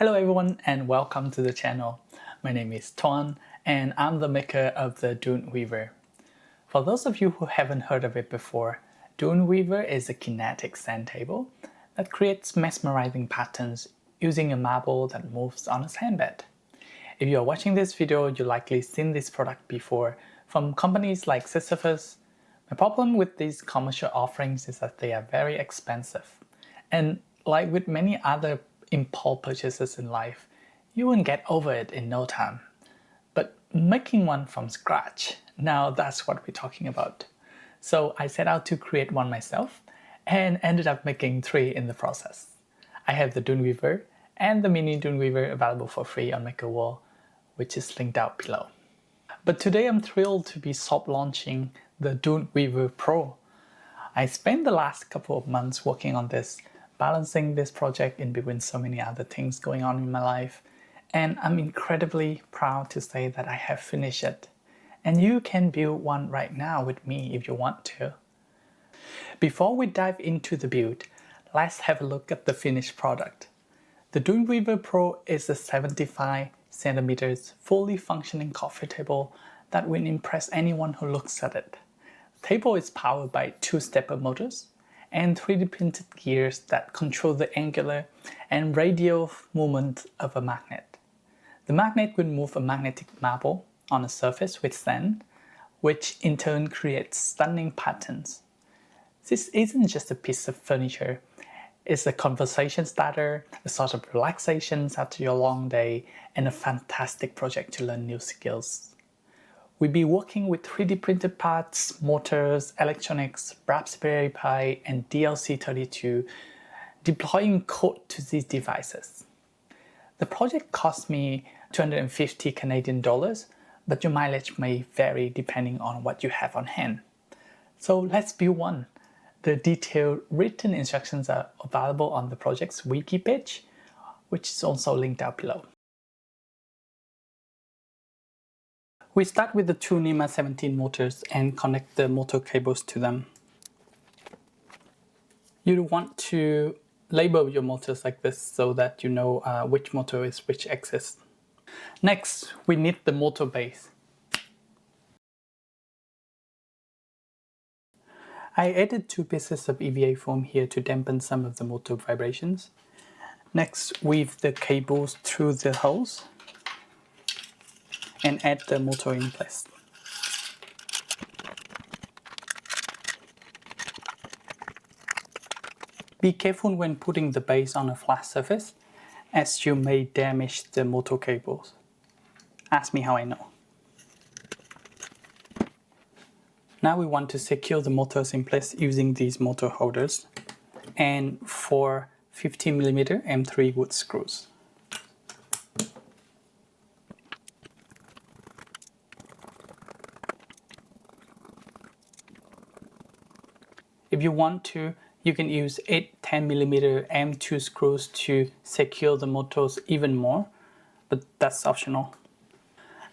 Hello everyone and welcome to the channel. My name is Tuan and I'm the maker of the Dune Weaver. For those of you who haven't heard of it before, Dune Weaver is a kinetic sand table that creates mesmerizing patterns using a marble that moves on a sandbed. If you are watching this video, you've likely seen this product before from companies like Sisyphus. My problem with these commercial offerings is that they are very expensive. And like with many other impulse purchases in life, you won't get over it in no time. But making one from scratch, now that's what we're talking about. So I set out to create one myself and ended up making 3 in the process. I have the Dune Weaver and the mini Dune Weaver available for free on MakerWall, which is linked out below. But today I'm thrilled to be soft launching the Dune Weaver Pro. I spent the last couple of months working on this, balancing this project in between so many other things going on in my life, and I'm incredibly proud to say that I have finished it. And you can build one right now with me if you want to. Before we dive into the build, let's have a look at the finished product. The Dune Weaver Pro is a 75 centimeters fully functioning coffee table that will impress anyone who looks at it. The table is powered by 2 stepper motors and 3D printed gears that control the angular and radial movement of a magnet. The magnet will move a magnetic marble on a surface with sand, which in turn creates stunning patterns. This isn't just a piece of furniture, it's a conversation starter, a sort of relaxation after your long day, and a fantastic project to learn new skills. We'll be working with 3D printed parts, motors, electronics, Raspberry Pi, and DLC32, deploying code to these devices. The project cost me 250 Canadian dollars, but your mileage may vary depending on what you have on hand. So let's build one. The detailed written instructions are available on the project's wiki page, which is also linked out below. We start with the 2 NEMA 17 motors and connect the motor cables to them. You want to label your motors like this so that you know which motor is which axis. Next, we need the motor base. I added 2 pieces of EVA foam here to dampen some of the motor vibrations. Next, weave the cables through the holes and add the motor in place. Be careful when putting the base on a flat surface, as you may damage the motor cables. Ask me how I know. Now we want to secure the motors in place using these motor holders and 4 50mm M3 wood screws. If you want to, you can use 8 10mm M2 screws to secure the motors even more, but that's optional.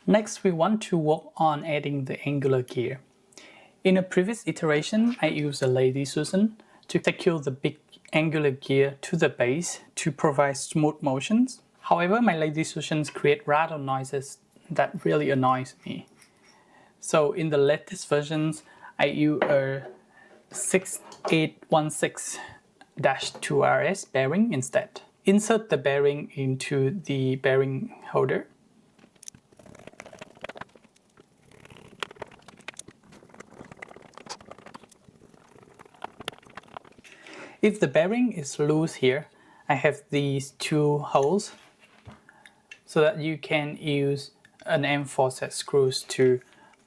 Next, we want to work on adding the angular gear. In a previous iteration, I used a Lady Susan to secure the big angular gear to the base to provide smooth motions. However, my Lady Susans create rattle noises that really annoys me. So in the latest versions, I use a 6816-2RS bearing instead. Insert the bearing into the bearing holder. If the bearing is loose here, I have these 2 holes so that you can use an M4 set screws to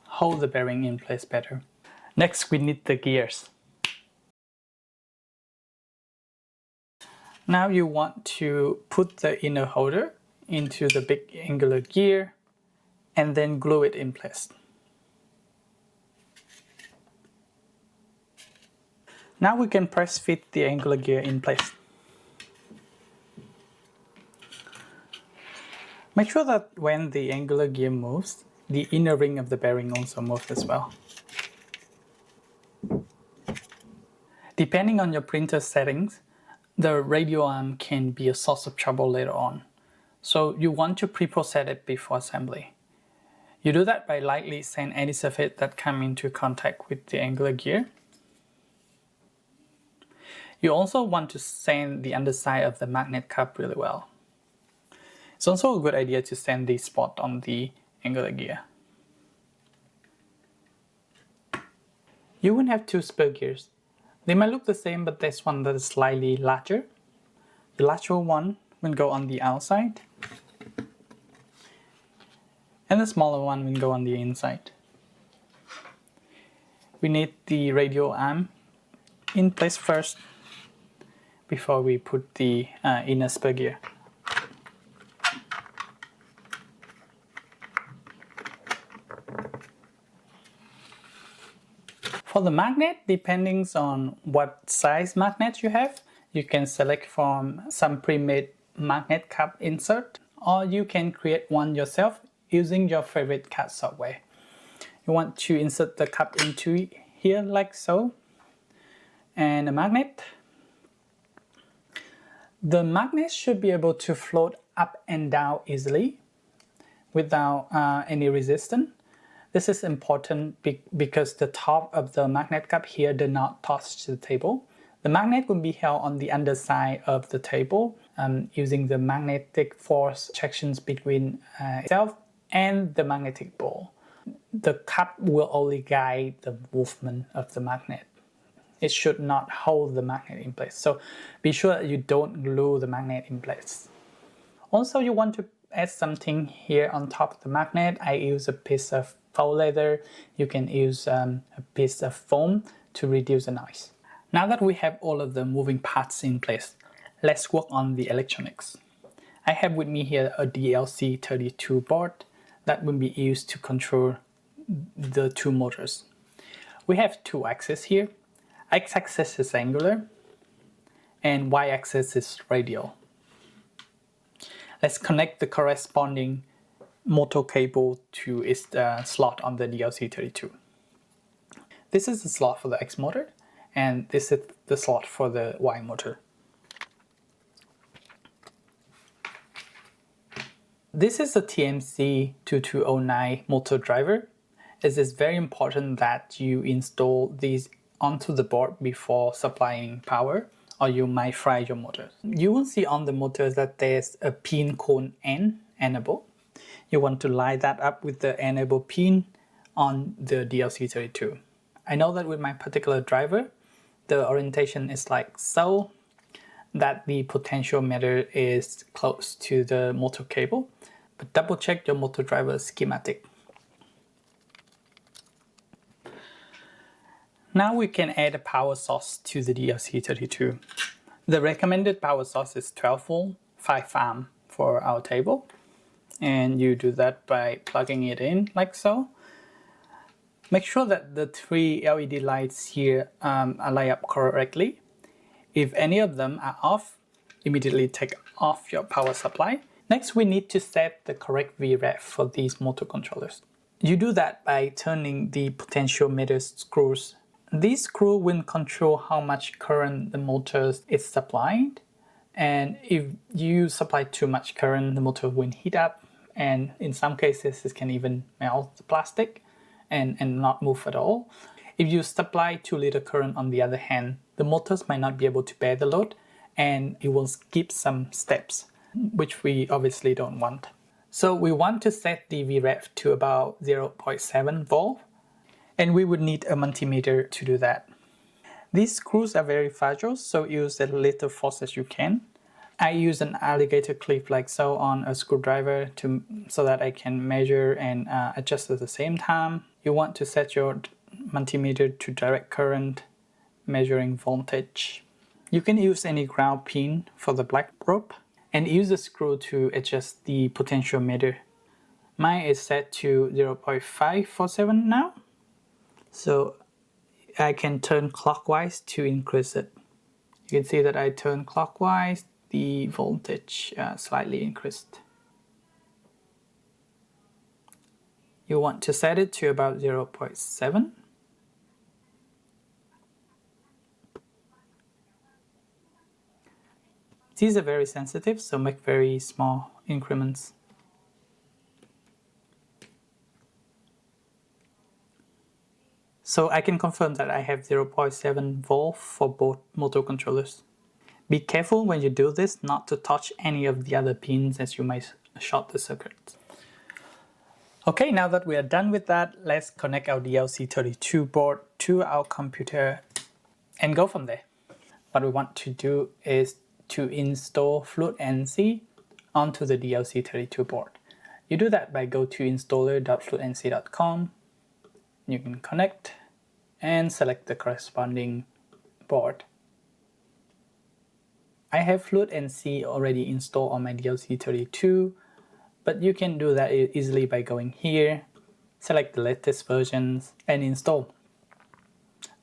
hold the bearing in place better. Next, we need the gears. Now you want to put the inner holder into the big angular gear and then glue it in place. Now we can press fit the angular gear in place. Make sure that when the angular gear moves, the inner ring of the bearing also moves as well. Depending on your printer settings, the radial arm can be a source of trouble later on. So you want to pre-process it before assembly. You do that by lightly sand any surface that come into contact with the angular gear. You also want to sand the underside of the magnet cup really well. It's also a good idea to sand the spot on the angular gear. You will have two spur gears. They might look the same, but there's one that is slightly larger. The larger one will go on the outside, and the smaller one will go on the inside. We need the radial arm in place first before we put the inner spur gear. For the magnet, depending on what size magnet you have, you can select from some pre-made magnet cup insert, or you can create one yourself using your favorite CAD software. You want to insert the cup into here like so, and a magnet. The magnet should be able to float up and down easily without any resistance. This is important because the top of the magnet cup here does not touch the table. The magnet will be held on the underside of the table using the magnetic force attractions between itself and the magnetic ball. The cup will only guide the movement of the magnet. It should not hold the magnet in place. So be sure you don't glue the magnet in place. Also, you want to add something here on top of the magnet. I use a piece of faux leather. You can use a piece of foam to reduce the noise. Now that we have all of the moving parts in place, let's work on the electronics. I have with me here a DLC32 board that will be used to control the two motors. We have two axes here. X-axis is angular and Y-axis is radial. Let's connect the corresponding motor cable to its slot on the DLC32. This is the slot for the X motor, and this is the slot for the Y motor. This is a TMC 2209 motor driver. It is very important that you install these onto the board before supplying power, or you might fry your motor. You will see on the motors that there's a pin called N enable. You want to line that up with the enable pin on the DLC32. I know that with my particular driver, the orientation is like so, that the potentiometer is close to the motor cable, but double check your motor driver schematic. Now we can add a power source to the DLC32. The recommended power source is 12 volt, 5 amp for our table. And you do that by plugging it in like so. Make sure that the 3 LED lights here are lined up correctly. If any of them are off, immediately take off your power supply. Next, we need to set the correct VREF for these motor controllers. You do that by turning the potentiometer screws. These screws will control how much current the motor is supplying. And if you supply too much current, the motor will heat up. And in some cases, it can even melt the plastic and not move at all. If you supply too little current, on the other hand, the motors might not be able to bear the load and it will skip some steps, which we obviously don't want. So we want to set the VREF to about 0.7 volt, and we would need a multimeter to do that. These screws are very fragile, so use as little force as you can. I use an alligator clip like so on a screwdriver so that I can measure and adjust at the same time. You want to set your multimeter to direct current, measuring voltage. You can use any ground pin for the black rope and use a screw to adjust the potentiometer. Mine is set to 0.547 now, so I can turn clockwise to increase it. You can see that I turn clockwise, the voltage slightly increased. You want to set it to about 0.7. These are very sensitive, so make very small increments. So I can confirm that I have 0.7 volt for both motor controllers. Be careful when you do this not to touch any of the other pins, as you might short the circuit. Okay, now that we are done with that, let's connect our DLC32 board to our computer and go from there. What we want to do is to install FluidNC onto the DLC32 board. You do that by go to installer.fluidnc.com. You can connect and select the corresponding board. I have FluidNC already installed on my DLC32, but you can do that easily by going here, select the latest versions, and install.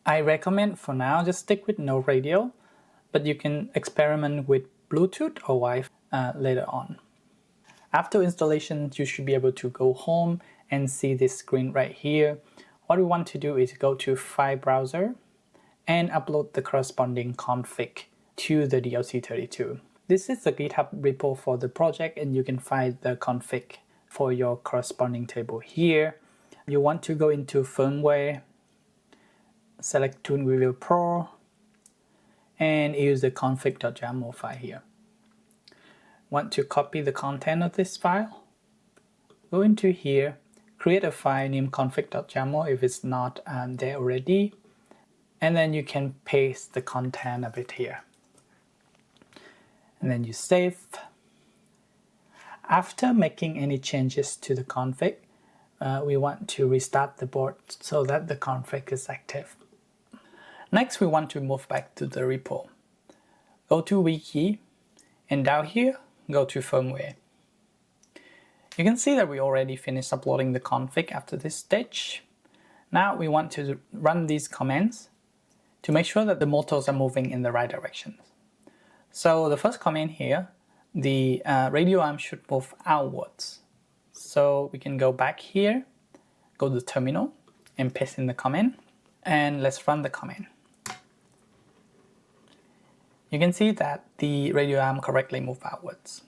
I recommend for now just stick with no Radial, but you can experiment with Bluetooth or Wi-Fi later on. After installation, you should be able to go home and see this screen right here. What we want to do is go to File Browser and upload the corresponding config to the DLC32. This is the GitHub repo for the project, and you can find the config for your corresponding table here. You want to go into firmware, select Dune Weaver Pro, and use the config.yaml file here. Want to copy the content of this file? Go into here, create a file named config.yaml if it's not there already, and then you can paste the content of it here. And then you save. After making any changes to the config, we want to restart the board so that the config is active. Next, we want to move back to the repo. Go to Wiki, and down here, go to firmware. You can see that we already finished uploading the config after this stage. Now we want to run these commands to make sure that the motors are moving in the right directions. So the first command here, the radio arm should move outwards. So we can go back here, go to terminal, and paste in the command, and let's run the command. You can see that the radio arm correctly moved outwards.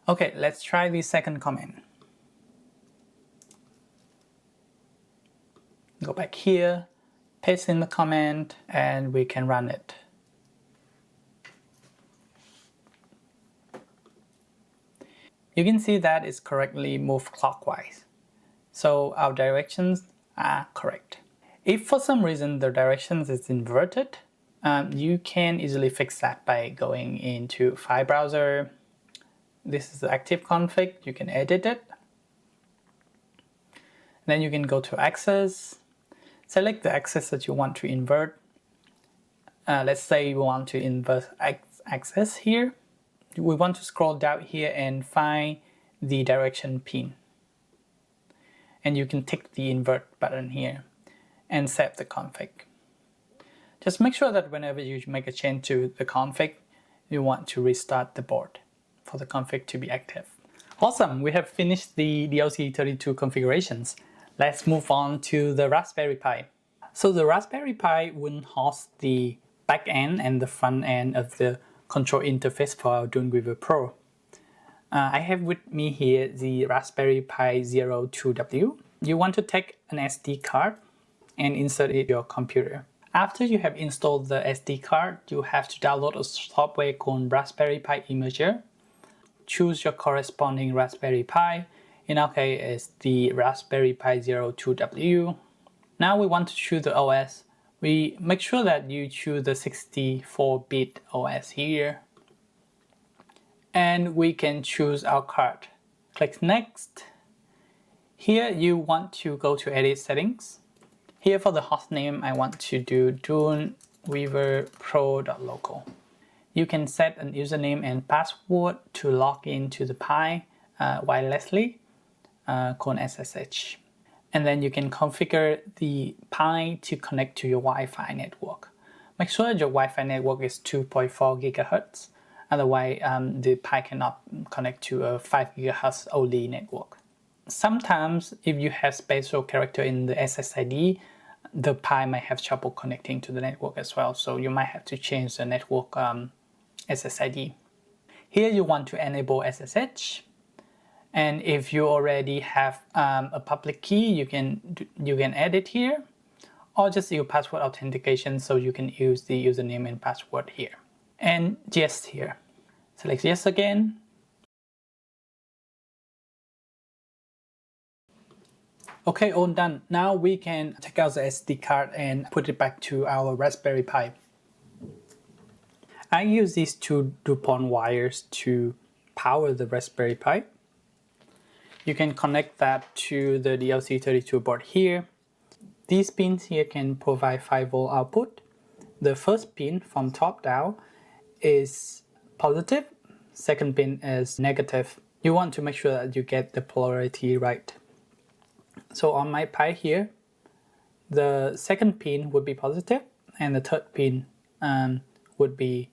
Okay, let's try the second command. Go back here, paste in the command, and we can run it. You can see that it's correctly moved clockwise. So our directions are correct. If for some reason the directions is inverted, you can easily fix that by going into File Browser. This is the active config, you can edit it. Then you can go to Axis, select the axis that you want to invert. Let's say you want to invert axis here. We want to scroll down here and find the direction pin. And you can tick the invert button here and save the config. Just make sure that whenever you make a change to the config, you want to restart the board for the config to be active. Awesome, we have finished the DLC32 configurations. Let's move on to the Raspberry Pi. So the Raspberry Pi will host the back end and the front end of the control interface for our Dune Weaver Pro. I have with me here the Raspberry Pi 02W. You want to take an SD card and insert it in your computer. After you have installed the SD card, you have to download a software called Raspberry Pi Imager. Choose your corresponding Raspberry Pi. In our case, it's the Raspberry Pi 02W. Now we want to choose the OS. We make sure that you choose the 64-bit OS here. And we can choose our card. Click Next. Here you want to go to Edit Settings. Here for the host name, I want to do Dune Weaver Pro.local. You can set an username and password to log into the Pi wirelessly, called SSH. And then you can configure the Pi to connect to your Wi-Fi network. Make sure that your Wi-Fi network is 2.4 GHz. Otherwise, the Pi cannot connect to a 5 GHz only network. Sometimes, if you have special character in the SSID, the Pi might have trouble connecting to the network as well. So you might have to change the network SSID. Here you want to enable SSH, and if you already have a public key, you can add it here, or just use password authentication, so you can use the username and password here. And yes here. Select yes again. Okay, all done. Now we can take out the SD card and put it back to our Raspberry Pi. I use these two DuPont wires to power the Raspberry Pi. You can connect that to the DLC32 board here. These pins here can provide 5V output. The first pin from top down is positive, second pin is negative. You want to make sure that you get the polarity right. So on my Pi here, the second pin would be positive and the third pin would be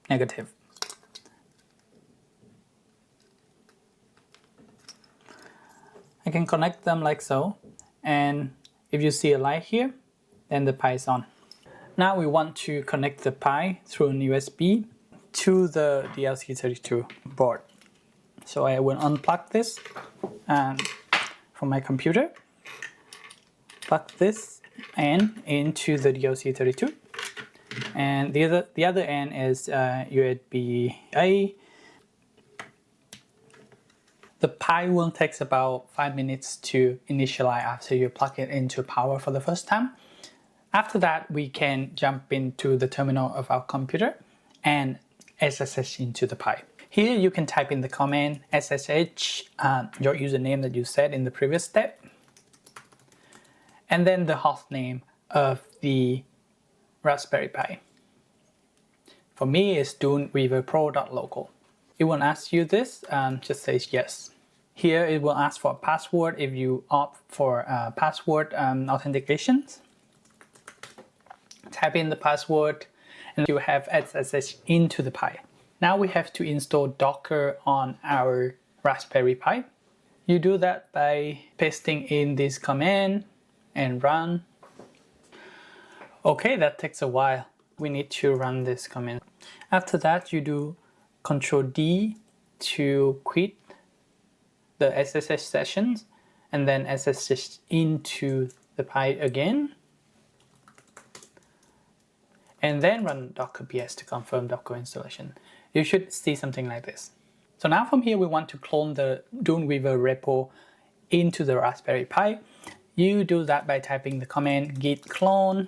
negative. I can connect them like so, and if you see a light here, then the Pi is on. Now we want to connect the Pi through an USB to the DLC32 board. So I will unplug this from my computer, plug this end into the DLC32, and the other end is USB-A. The Pi will take about 5 minutes to initialize after you plug it into power for the first time. After that, we can jump into the terminal of our computer and SSH into the Pi. Here you can type in the command SSH, your username that you set in the previous step, and then the host name of the Raspberry Pi. For me, it's Dune Weaver Pro.local. It will ask you this, just say yes. Here it will ask for a password if you opt for password authentications. Type in the password and you have SSH into the Pi. Now we have to install Docker on our Raspberry Pi. You do that by pasting in this command and run. Okay, that takes a while. We need to run this command. After that, you do Ctrl D to quit the SSH sessions and then SSH into the Pi again. And then run Docker ps to confirm Docker installation. You should see something like this. So now from here we want to clone the Dune Weaver repo into the Raspberry Pi. You do that by typing the command git clone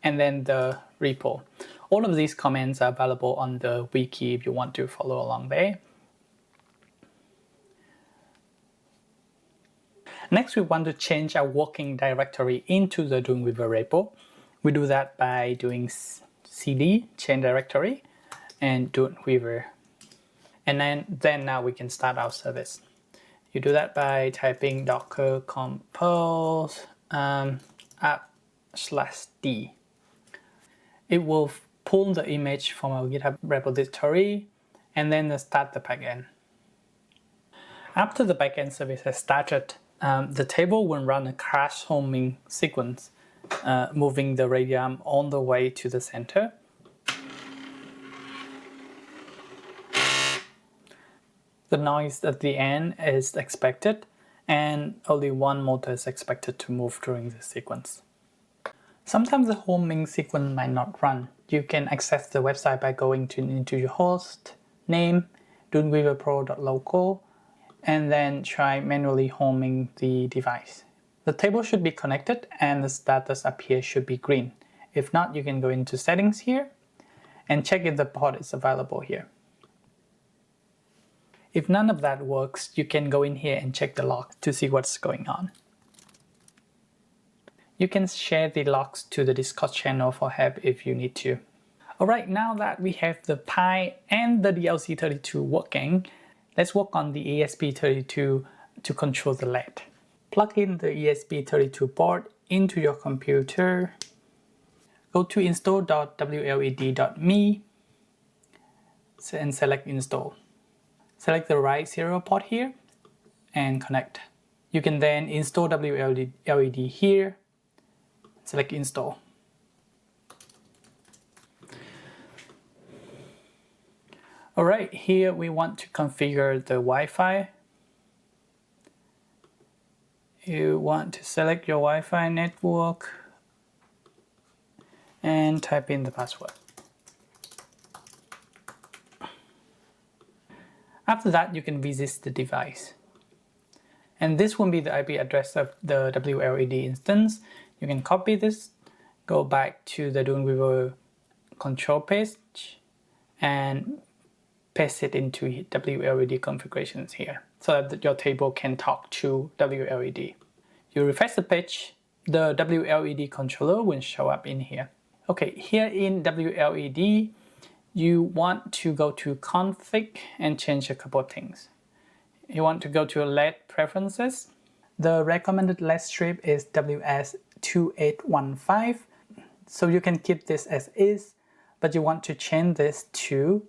and then the repo. All of these commands are available on the wiki if you want to follow along there. Next, we want to change our working directory into the Dune Weaver repo. We do that by doing cd change directory and Dune Weaver. And then now we can start our service. You do that by typing docker compose app/d. It will pull the image from our GitHub repository and then start the backend. After the backend service has started, the table will run a crash homing sequence, moving the Radial all the way to the center. The noise at the end is expected, and only one motor is expected to move during the sequence. Sometimes the homing sequence might not run. You can access the website by going into your host name, duneweaverpro.local, and then try manually homing the device. The table should be connected and the status up here should be green. If not, you can go into settings here and check if the port is available here. If none of that works, you can go in here and check the logs to see what's going on. You can share the logs to the Discord channel for help if you need to. Alright, now that we have the Pi and the DLC32 working, let's work on the ESP32 to control the LED. Plug in the ESP32 board into your computer. Go to install.wled.me and select install. Select the right serial port here and connect. You can then install WLED here. Select install. Alright, here we want to configure the Wi-Fi. You want to select your Wi-Fi network and type in the password. After that, you can visit the device. And this will be the IP address of the WLED instance. You can copy this, go back to the Dune Weaver control page, and paste it into WLED configurations here, so that your table can talk to WLED. You refresh the page, the WLED controller will show up in here. Okay, here in WLED, you want to go to config and change a couple of things. You want to go to LED preferences. The recommended LED strip is WS2815. So you can keep this as is, but you want to change this to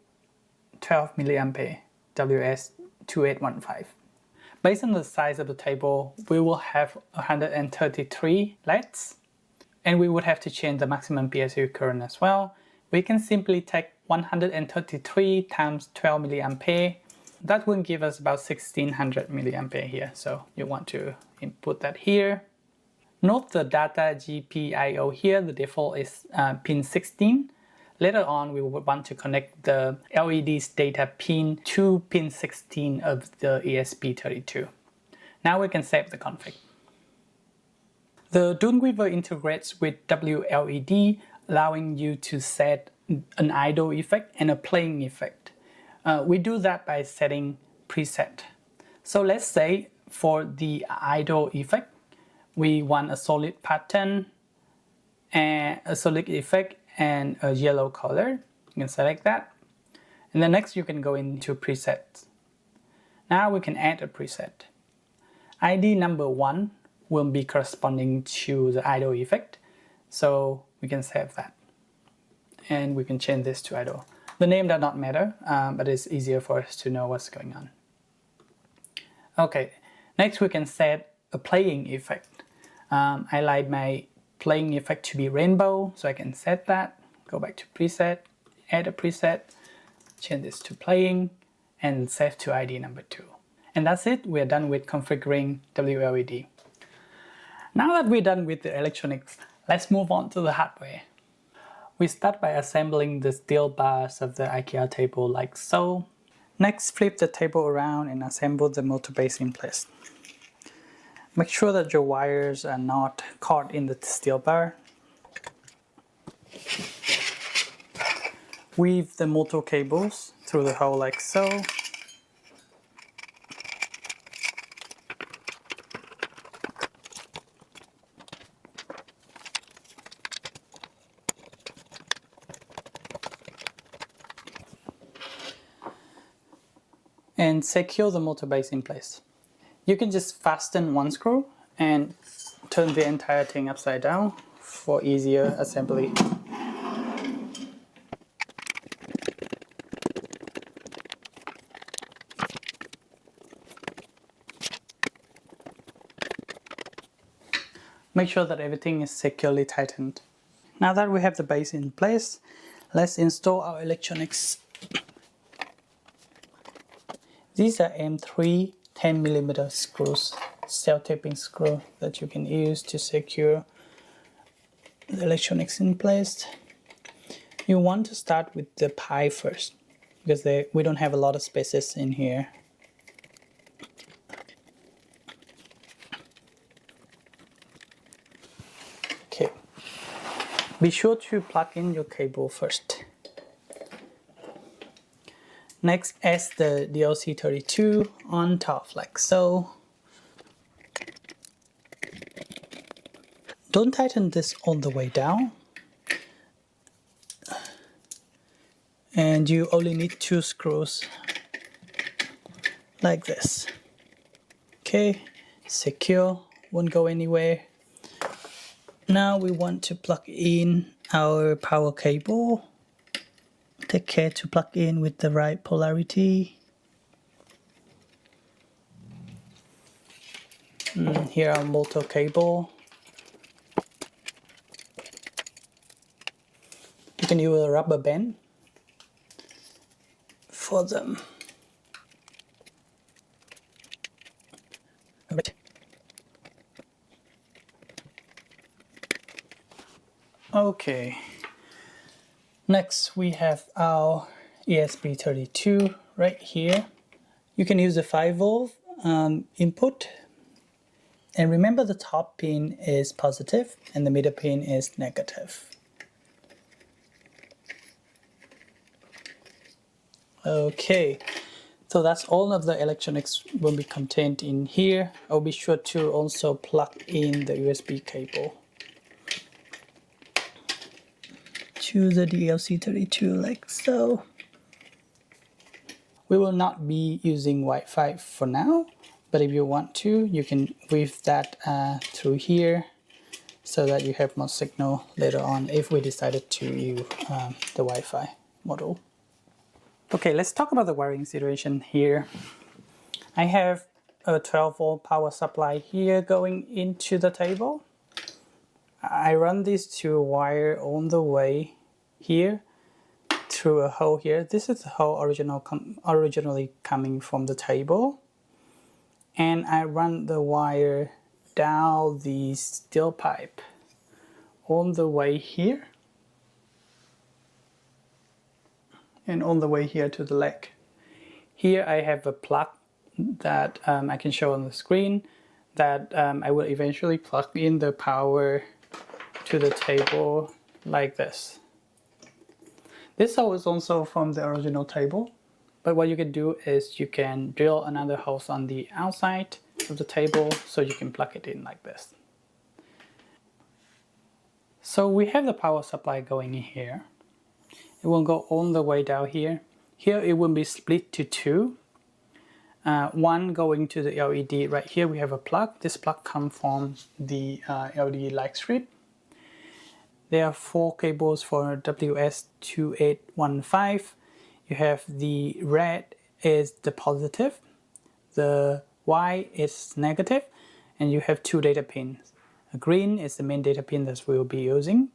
12 mA WS2815. Based on the size of the table, we will have 133 LEDs, and we would have to change the maximum PSU current as well. We can simply take 133 times 12 mA. That will give us about 1600 mA here, so you want to input that here. Note the data GPIO here, the default is pin 16. Later on, we will want to connect the LED's data pin to pin 16 of the ESP32. Now we can save the config. The Dune Weaver integrates with WLED, allowing you to set an idle effect and a playing effect. We do that by setting preset. So let's say for the idle effect, we want a solid pattern and a solid effect and a yellow color. You can select that. And then next you can go into presets. Now we can add a preset. ID number 1 will be corresponding to the idle effect. So we can save that. And we can change this to idle. The name does not matter, but it's easier for us to know what's going on. Okay, next we can set a playing effect. I like my playing effect to be rainbow, so I can set that. Go back to preset, add a preset, change this to playing, and save to ID number 2. And that's it, we're done with configuring WLED. Now that we're done with the electronics, let's move on to the hardware. We start by assembling the steel bars of the IKEA table like so. Next, flip the table around and assemble the motor base in place. Make sure that your wires are not caught in the steel bar. Weave the motor cables through the hole like so. And secure the motor base in place. You can just fasten one screw and turn the entire thing upside down for easier assembly. Make sure that everything is securely tightened. Now that we have the base in place, let's install our electronics. These are M3 10mm screws, self-tapping screw that you can use to secure the electronics in place. You want to start with the Pi first, because we don't have a lot of spaces in here. Okay, be sure to plug in your cable first. Next, add the DLC32 on top like so. Don't tighten this all the way down. And you only need 2 screws like this. Okay, secure, won't go anywhere. Now we want to plug in our power cable. Take care to plug in with the right polarity. Here our motor cable. You can use a rubber band for them. Right. Okay, next we have our ESP32 right here. You can use a 5V input, and remember the top pin is positive and the middle pin is negative. Okay, so that's all of the electronics will be contained in here. I'll be sure to also plug in the USB cable to the DLC32 like so. We will not be using Wi-Fi for now, but if you want to, you can weave that through here so that you have more signal later on if we decided to use the Wi-Fi model. Okay, let's talk about the wiring situation here. I have a 12V power supply here going into the table. I run these two wires on the way here through a hole here. This is the hole originally coming from the table. And I run the wire down the steel pipe on the way here. And on the way here to the leg. Here I have a plug that I can show on the screen that I will eventually plug in the power to the table like this. This hole is also from the original table, but what you can do is you can drill another hole on the outside of the table so you can plug it in like this. So we have the power supply going in here. It will go all the way down here. Here it will be split to two. One going to the LED. Right here we have a plug. This plug comes from the LED light strip. There are 4 cables for WS2815. You have the red is the positive, the white is negative, and you have 2 data pins. A green is the main data pin that we will be using.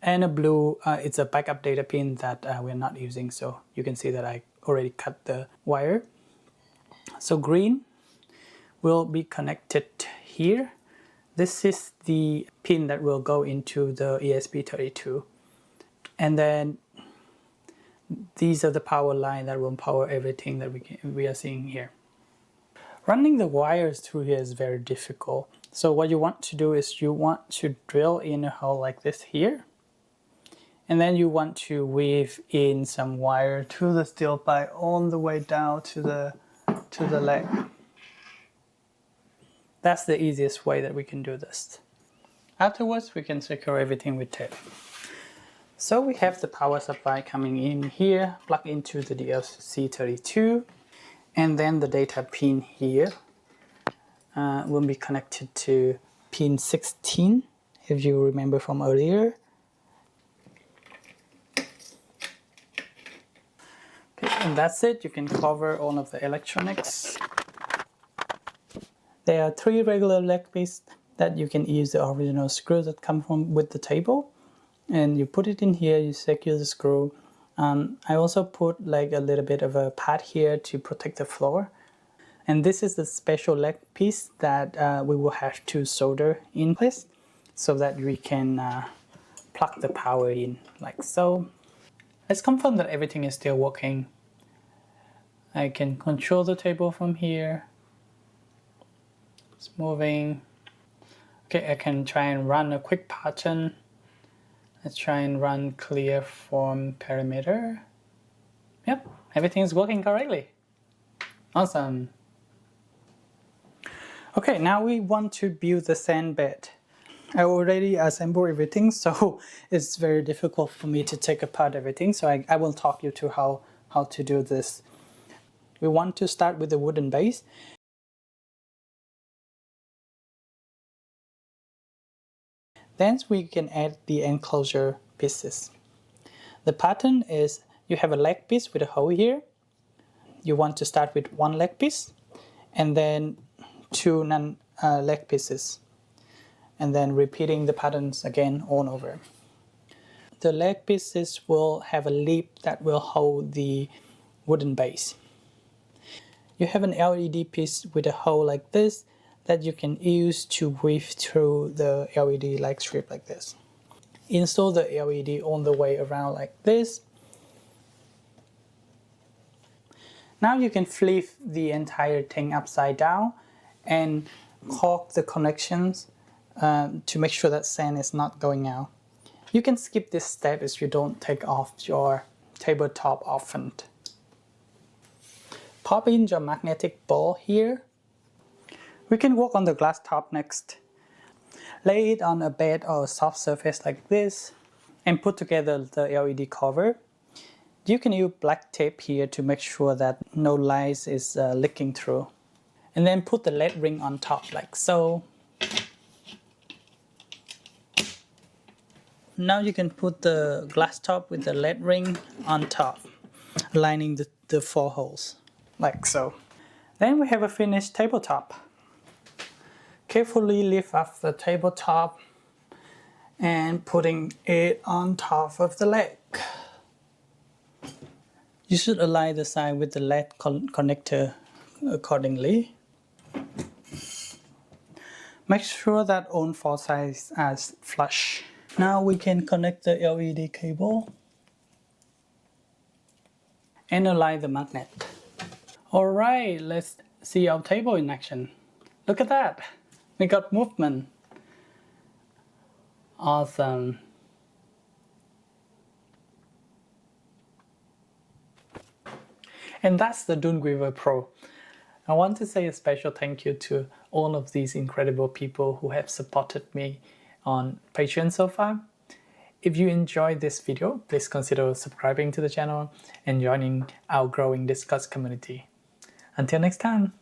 And a blue, it's a backup data pin that we're not using, so you can see that I already cut the wire. So green will be connected here. This is the pin that will go into the ESP32. And then these are the power line that will power everything that we are seeing here. Running the wires through here is very difficult. So what you want to do is you want to drill in a hole like this here. And then you want to weave in some wire to the steel pipe all the way down to the leg. That's the easiest way that we can do this. Afterwards, we can secure everything with tape. So we have the power supply coming in here, plug into the DLC32, and then the data pin here will be connected to pin 16, if you remember from earlier. And that's it. You can cover all of the electronics. There are 3 regular leg pieces that you can use the original screw that come from with the table, and you put it in here. You secure the screw. I also put like a little bit of a pad here to protect the floor. And this is the special leg piece that we will have to solder in place so that we can plug the power in like so. Let's confirm that everything is still working. I can control the table from here. It's moving. Okay, I can try and run a quick pattern. Let's try and run clear form parameter. Yep, everything is working correctly. Awesome. Okay, now we want to build the sand bed. I already assembled everything, so it's very difficult for me to take apart everything. So I will talk you through how to do this. We want to start with the wooden base. Then we can add the enclosure pieces. The pattern is you have a leg piece with a hole here. You want to start with 1 leg piece and then 2 non-leg pieces. And then repeating the patterns again all over. The leg pieces will have a lip that will hold the wooden base. You have an LED piece with a hole like this that you can use to weave through the LED light strip like this. Install the LED all the way around like this. Now you can flip the entire thing upside down and caulk the connections to make sure that sand is not going out. You can skip this step if you don't take off your tabletop often. Pop in your magnetic ball here. We can work on the glass top next. Lay it on a bed or a soft surface like this and put together the LED cover. You can use black tape here to make sure that no light is leaking through. And then put the LED ring on top like so. Now you can put the glass top with the LED ring on top, aligning the 4 holes like so. Then we have a finished tabletop. Carefully lift up the tabletop and putting it on top of the leg. You should align the side with the LED connector accordingly. Make sure that all 4 sides are flush. Now we can connect the LED cable and align the magnet. Alright, let's see our table in action. Look at that! We got movement. Awesome. And that's the Dune Weaver Pro. I want to say a special thank you to all of these incredible people who have supported me on Patreon so far. If you enjoyed this video, please consider subscribing to the channel and joining our growing Discord community. Until next time.